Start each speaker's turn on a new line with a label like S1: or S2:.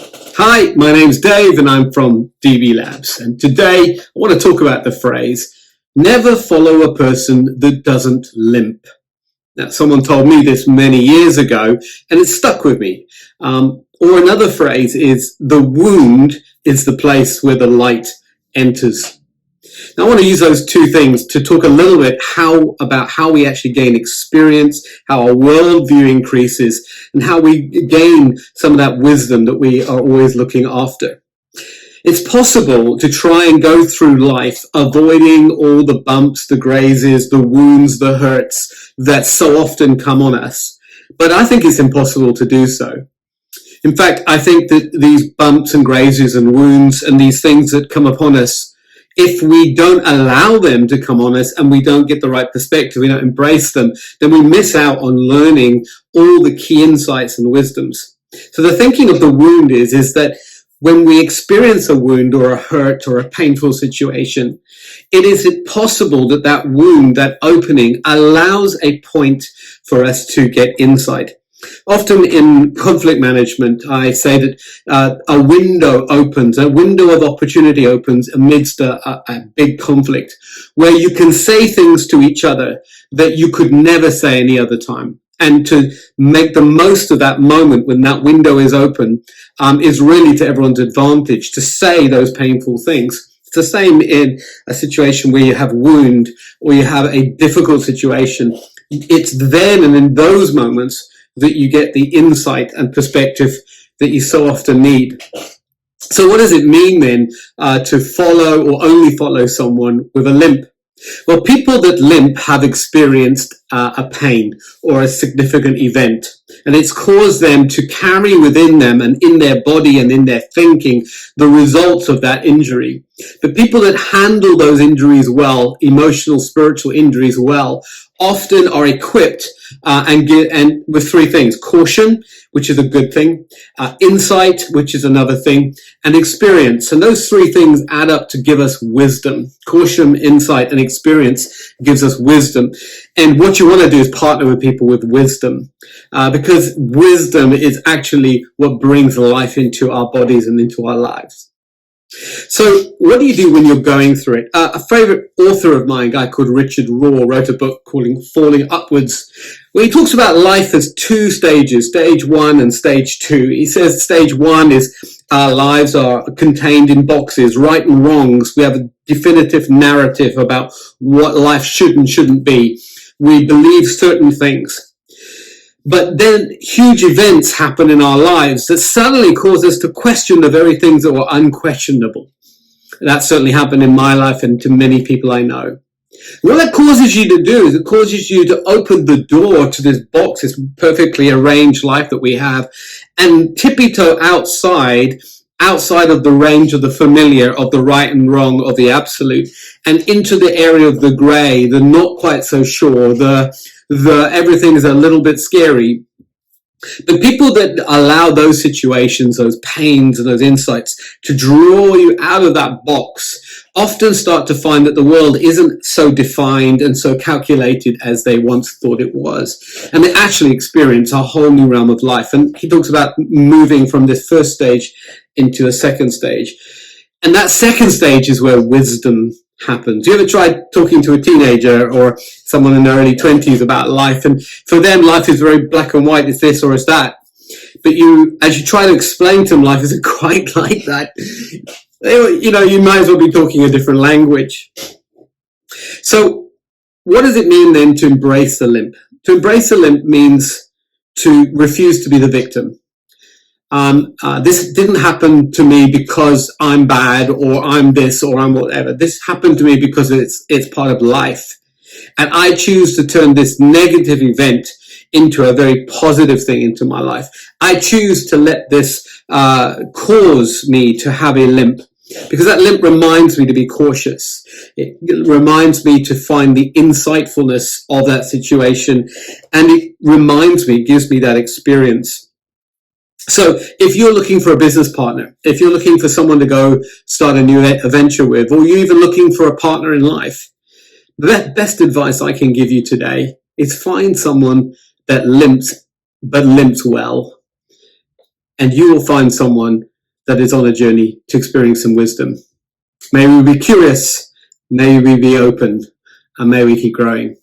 S1: Hi, my name's Dave and I'm from DB Labs. And today I want to talk about the phrase, never follow a person that doesn't limp. Now, someone told me this many years ago and it stuck with me. Or another phrase is, the wound is the place where the light enters. Now, I want to use those two things to talk a little bit about how we actually gain experience, how our worldview increases, and how we gain some of that wisdom that we are always looking after. It's possible to try and go through life avoiding all the bumps, the grazes, the wounds, the hurts that so often come on us. But I think it's impossible to do so. In fact, I think that these bumps and grazes and wounds and these things that come upon us, if we don't allow them to come on us and we don't get the right perspective, we don't embrace them, then we miss out on learning all the key insights and wisdoms. So the thinking of the wound is that when we experience a wound or a hurt or a painful situation, it is possible that that wound, that opening, allows a point for us to get insight. Often in conflict management, I say that a window of opportunity opens amidst a big conflict, where you can say things to each other that you could never say any other time. And to make the most of that moment when that window is open is really to everyone's advantage, to say those painful things. It's the same in a situation where you have a wound or you have a difficult situation. It's then and in those moments that you get the insight and perspective that you so often need. So what does it mean then to follow or only follow someone with a limp? Well, people that limp have experienced a pain or a significant event, and it's caused them to carry within them and in their body and in their thinking the results of that injury. But people that handle those injuries well, emotional, spiritual injuries well, often are equipped and with three things: caution, which is a good thing, insight, which is another thing, and experience. And those three things add up to give us wisdom. Caution, insight, and experience gives us wisdom. And what you want to do is partner with people with wisdom, because wisdom is actually what brings life into our bodies and into our lives. So what do you do when you're going through it? A favorite author of mine, a guy called Richard Rohr, wrote a book called Falling Upwards, where he talks about life as two stages, stage one and stage two. He says stage one is our lives are contained in boxes, right and wrongs. We have a definitive narrative about what life should and shouldn't be. We believe certain things. But then huge events happen in our lives that suddenly cause us to question the very things that were unquestionable. That certainly happened in my life and to many people I know. What that causes you to do is it causes you to open the door to this box, this perfectly arranged life that we have, and tippy-toe outside of the range of the familiar, of the right and wrong, of the absolute, and into the area of the gray, the not quite so sure, the everything is a little bit scary. But people that allow those situations, those pains and those insights to draw you out of that box often start to find that the world isn't so defined and so calculated as they once thought it was. And they actually experience a whole new realm of life. And he talks about moving from this first stage into a second stage. And that second stage is where wisdom happens. You ever tried talking to a teenager or someone in their early 20s about life? And for them, life is very black and white. It's this or it's that. But as you try to explain to them, life isn't quite like that. You might as well be talking a different language. So what does it mean then to embrace the limp? To embrace the limp means to refuse to be the victim. This didn't happen to me because I'm bad or I'm this or I'm whatever. This happened to me because it's part of life. And I choose to turn this negative event into a very positive thing into my life. I choose to let this cause me to have a limp, because that limp reminds me to be cautious. It reminds me to find the insightfulness of that situation. And it gives me that experience. So if you're looking for a business partner, if you're looking for someone to go start a new adventure with, or you're even looking for a partner in life, the best advice I can give you today is find someone that limps, but limps well. and you will find someone that is on a journey to experience some wisdom. May we be curious, may we be open, and may we keep growing.